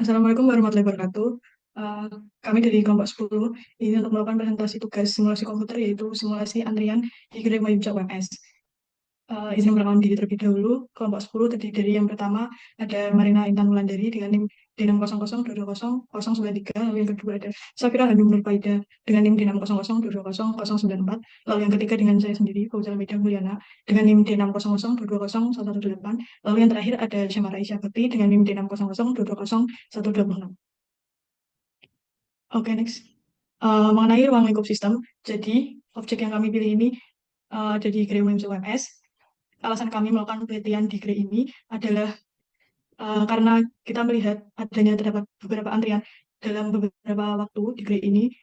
Assalamualaikum warahmatullahi wabarakatuh. Eh, Kami dari kelompok 10 ini untuk melakukan presentasi tugas simulasi komputer yaitu simulasi antrian di Gerai Mayuca UMS. Izin memperkenalkan diri terlebih dahulu. Kelompok 10 terdiri dari yang pertama ada Marina Intan Wulandari dengan NIM D60022093. Lalu yang kedua ada Safira Handung Nurfaida dengan NIM D60022094. Lalu yang ketiga dengan saya sendiri, Fauzal Meida Mulyana dengan NIM D6002201118. Lalu yang terakhir ada Syamara Isya Bakti dengan NIM D6002201126. Oke, next. Mengenai ruang lingkup sistem, jadi objek yang kami pilih ini ada di Grey UMS. Alasan kami melakukan penelitian di Grey ini adalah karena kita melihat adanya terdapat beberapa antrian dalam beberapa waktu di Grey ini.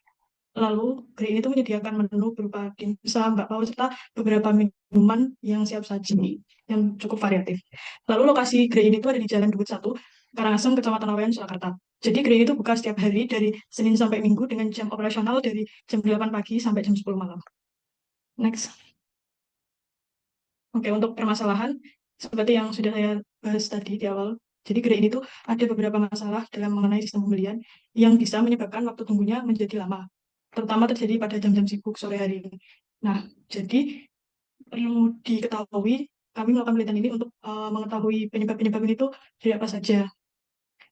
Lalu Grey ini tuh menyediakan menu berupa dimsum, bakpao, serta beberapa minuman yang siap saji, yang cukup variatif. Lalu lokasi Grey ini tuh ada di Jalan Duit 1, Karangasem, Kecamatan Laweyan, Surakarta. Jadi Grey itu buka setiap hari dari Senin sampai Minggu dengan jam operasional dari jam 8 pagi sampai jam 10 malam. Next. Oke, untuk permasalahan, seperti yang sudah saya bahas tadi di awal, jadi Grey ini tuh ada beberapa masalah dalam mengenai sistem pembelian yang bisa menyebabkan waktu tunggunya menjadi lama, terutama terjadi pada jam-jam sibuk sore hari. Nah, jadi perlu diketahui, kami melakukan penelitian ini untuk mengetahui penyebab-penyebab ini tuh dari apa saja.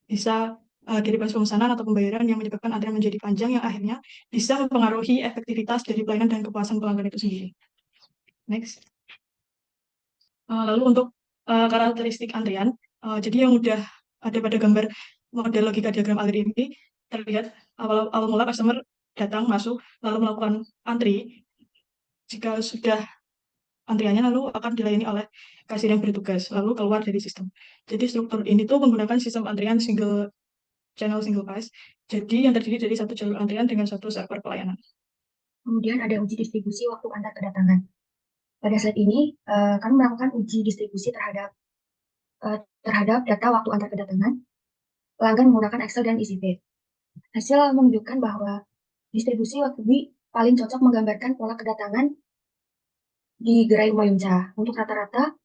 Bisa dari proses pemesanan atau pembayaran yang menyebabkan antrian menjadi panjang yang akhirnya bisa mempengaruhi efektivitas dari pelayanan dan kepuasan pelanggan itu sendiri. Next. Lalu untuk karakteristik antrian, jadi yang udah ada pada gambar model logika diagram alir ini terlihat awal mula customer datang masuk lalu melakukan antri. Jika sudah antriannya lalu akan dilayani oleh kasir yang bertugas lalu keluar dari sistem. Jadi struktur ini tuh menggunakan sistem antrian single channel single pass. Jadi yang terdiri dari satu jalur antrian dengan satu server pelayanan. Kemudian ada uji distribusi waktu antar kedatangan. Pada saat ini, kami melakukan uji distribusi terhadap data waktu antar kedatangan pelanggan menggunakan Excel dan EasyPay. Hasil menunjukkan bahwa distribusi waktu ini paling cocok menggambarkan pola kedatangan di gerai Umayunca. Untuk rata-rata,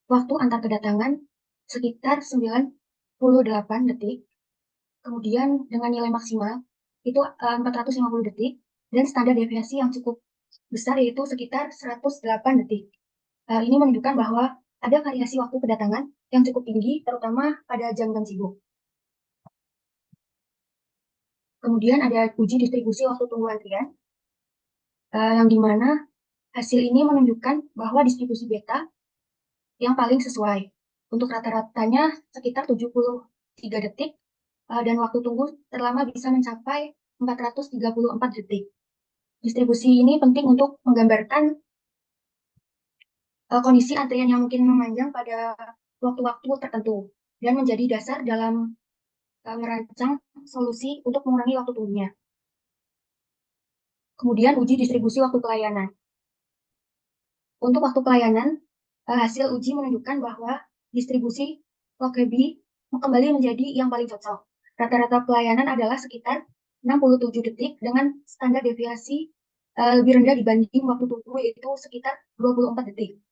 waktu antar kedatangan sekitar 98 detik. Kemudian dengan nilai maksimal itu 450 detik dan standar deviasi yang cukup besar yaitu sekitar 108 detik. Ini menunjukkan bahwa ada variasi waktu kedatangan yang cukup tinggi, terutama pada jam-jam sibuk. Kemudian ada uji distribusi waktu tunggu antrian, yang dimana hasil ini menunjukkan bahwa distribusi beta yang paling sesuai. Untuk rata-ratanya sekitar 73 detik, dan waktu tunggu terlama bisa mencapai 434 detik. Distribusi ini penting untuk menggambarkan kondisi antrian yang mungkin memanjang pada waktu-waktu tertentu dan menjadi dasar dalam merancang solusi untuk mengurangi waktu tunggunya. Kemudian uji distribusi waktu pelayanan. Untuk waktu pelayanan, hasil uji menunjukkan bahwa distribusi Lokebi kembali menjadi yang paling cocok. Rata-rata pelayanan adalah sekitar 67 detik dengan standar deviasi lebih rendah dibanding waktu tunggu yaitu sekitar 24 detik.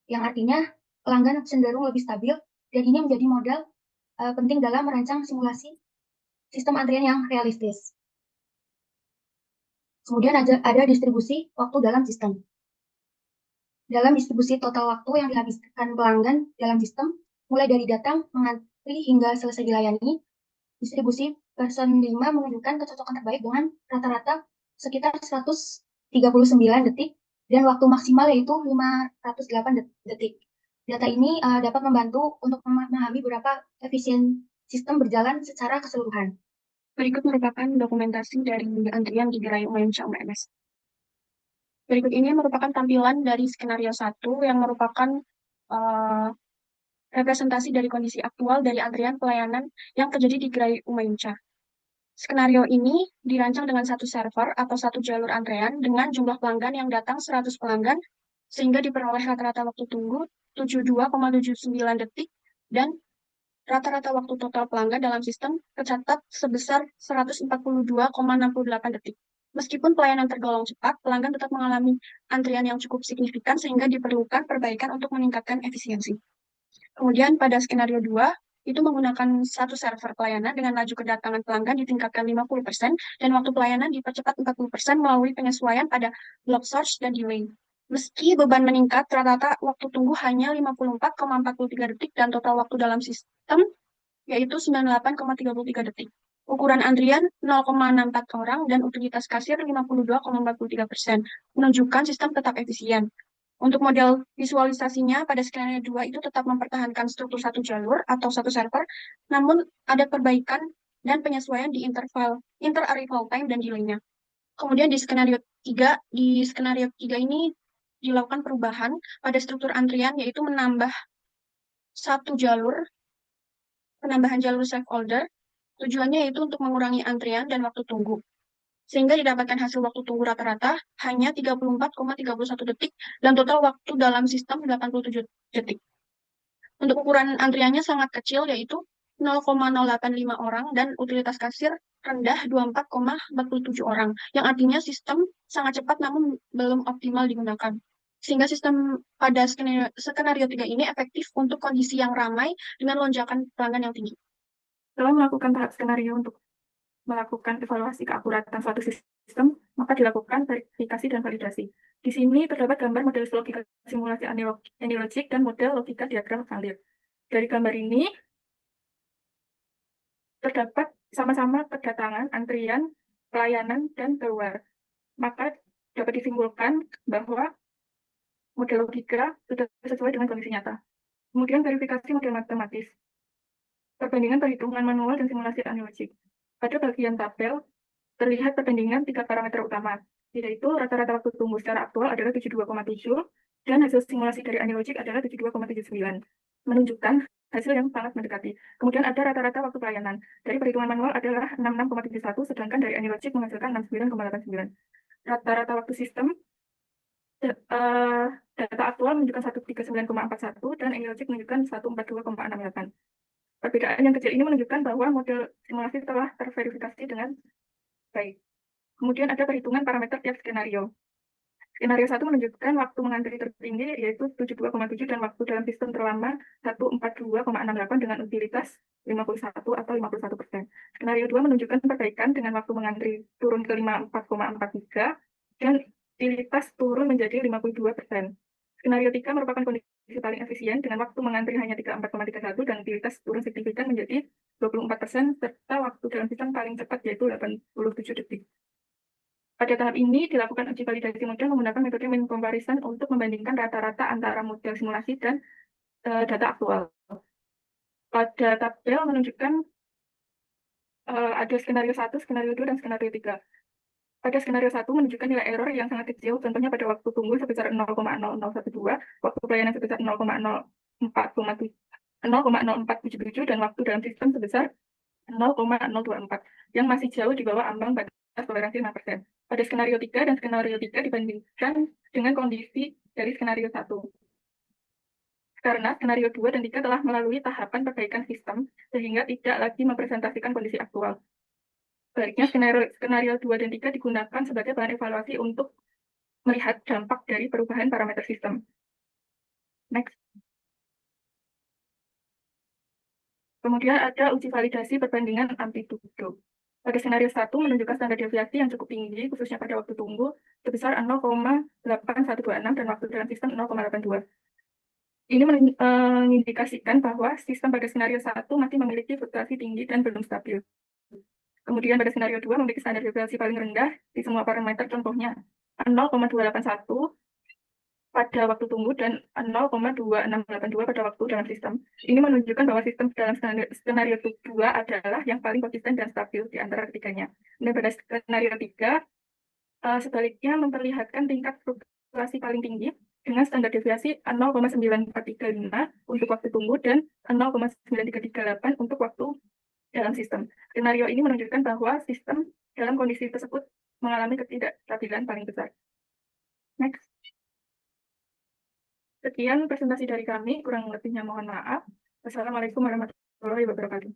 Yang artinya pelanggan cenderung lebih stabil dan ini menjadi modal penting dalam merancang simulasi sistem antrian yang realistis. Kemudian ada distribusi waktu dalam sistem. Dalam distribusi total waktu yang dihabiskan pelanggan dalam sistem, mulai dari datang, mengantri, hingga selesai dilayani, distribusi person 5 menunjukkan kecocokan terbaik dengan rata-rata sekitar 139 detik dan waktu maksimal yaitu 508 detik. Data ini dapat membantu untuk memahami berapa efisien sistem berjalan secara keseluruhan. Berikut merupakan dokumentasi dari antrian di gerai Umayunca UMS. Berikut ini merupakan tampilan dari skenario 1 yang merupakan representasi dari kondisi aktual dari antrian pelayanan yang terjadi di gerai Umayunca. Skenario ini dirancang dengan satu server atau satu jalur antrean dengan jumlah pelanggan yang datang 100 pelanggan sehingga diperoleh rata-rata waktu tunggu 72,79 detik dan rata-rata waktu total pelanggan dalam sistem tercatat sebesar 142,68 detik. Meskipun pelayanan tergolong cepat, pelanggan tetap mengalami antrian yang cukup signifikan sehingga diperlukan perbaikan untuk meningkatkan efisiensi. Kemudian pada skenario 2, itu menggunakan satu server pelayanan dengan laju kedatangan pelanggan ditingkatkan 50% dan waktu pelayanan dipercepat 40% melalui penyesuaian pada block source dan delay. Meski beban meningkat, rata-rata waktu tunggu hanya 54,43 detik dan total waktu dalam sistem yaitu 98,33 detik. Ukuran antrian 0,64 orang dan utilitas kasir 52,43%, menunjukkan sistem tetap efisien. Untuk model visualisasinya, pada skenario 2 itu tetap mempertahankan struktur satu jalur atau satu server, namun ada perbaikan dan penyesuaian di inter-arrival time dan delay-nya. Kemudian di skenario 3 ini dilakukan perubahan pada struktur antrian, yaitu penambahan jalur save order. Tujuannya yaitu untuk mengurangi antrian dan waktu tunggu, sehingga didapatkan hasil waktu tunggu rata-rata hanya 34,31 detik dan total waktu dalam sistem 87 detik. Untuk ukuran antriannya sangat kecil, yaitu 0,085 orang dan utilitas kasir rendah 24,47 orang, yang artinya sistem sangat cepat namun belum optimal digunakan. Sehingga sistem pada skenario 3 ini efektif untuk kondisi yang ramai dengan lonjakan pelanggan yang tinggi. Setelah melakukan tahap skenario untuk melakukan evaluasi keakuratan suatu sistem, maka dilakukan verifikasi dan validasi. Di sini terdapat gambar model logika simulasi anilogik dan model logika diagram valir. Dari gambar ini terdapat sama-sama kedatangan, antrian, pelayanan, dan keluar. Maka dapat disimpulkan bahwa model logika sudah sesuai dengan kondisi nyata. Kemudian verifikasi model matematis. Perbandingan perhitungan manual dan simulasi anilogik. Pada bagian tabel, terlihat perbandingan 3 parameter utama, yaitu rata-rata waktu tunggu secara aktual adalah 72,7 dan hasil simulasi dari anilogik adalah 72,79, menunjukkan hasil yang sangat mendekati. Kemudian ada rata-rata waktu pelayanan. Dari perhitungan manual adalah 66,71, sedangkan dari anilogik menghasilkan 69,89. Rata-rata waktu sistem data aktual menunjukkan 139,41 dan anilogik menunjukkan 142,68. Perbedaan yang kecil ini menunjukkan bahwa model simulasi telah terverifikasi dengan baik. Kemudian ada perhitungan parameter tiap skenario. Skenario 1 menunjukkan waktu mengantri tertinggi yaitu 72,7 dan waktu dalam sistem terlama 142,68 dengan utilitas 51 atau 51%. Skenario 2 menunjukkan perbaikan dengan waktu mengantri turun ke 54,43 dan utilitas turun menjadi 52%. Skenario 3 merupakan kondisi paling efisien dengan waktu mengantri hanya 34,31 dan utilitas turun signifikan menjadi 24% serta waktu dalam sistem paling cepat yaitu 87 detik. Pada tahap ini dilakukan uji validasi model menggunakan metode mean comparison untuk membandingkan rata-rata antara model simulasi dan data aktual. Pada tabel menunjukkan ada skenario 1, skenario 2, dan skenario 3. Pada skenario 1 menunjukkan nilai error yang sangat kecil, contohnya pada waktu tunggu sebesar 0,0012, waktu pelayanan sebesar 0,0477 dan waktu dalam sistem sebesar 0,024, yang masih jauh di bawah ambang batas toleransi 5%. Pada skenario 3 dan skenario 3 dibandingkan dengan kondisi dari skenario 1. Karena skenario 2 dan 3 telah melalui tahapan perbaikan sistem, sehingga tidak lagi mempresentasikan kondisi aktual. Sebaliknya, skenario 2 dan 3 digunakan sebagai bahan evaluasi untuk melihat dampak dari perubahan parameter sistem. Next. Kemudian ada uji validasi perbandingan amplitudo. Pada skenario 1 menunjukkan standar deviasi yang cukup tinggi, khususnya pada waktu tunggu, sebesar 0,8126 dan waktu dalam sistem 0,82. Ini mengindikasikan bahwa sistem pada skenario 1 masih memiliki fluktuasi tinggi dan belum stabil. Kemudian pada skenario 2 memiliki standar deviasi paling rendah di semua parameter, contohnya 0,281 pada waktu tunggu dan 0,2682 pada waktu dalam sistem. Ini menunjukkan bahwa sistem dalam skenario 2 adalah yang paling konsisten dan stabil di antara ketiganya. Dan pada skenario 3, sebaliknya memperlihatkan tingkat fluktuasi paling tinggi dengan standar deviasi 0,9435 untuk waktu tunggu dan 0,9338 untuk waktu dalam sistem. Skenario ini menunjukkan bahwa sistem dalam kondisi tersebut mengalami ketidakstabilan paling besar. Next. Sekian presentasi dari kami, kurang lebihnya mohon maaf. Wassalamualaikum warahmatullahi wabarakatuh.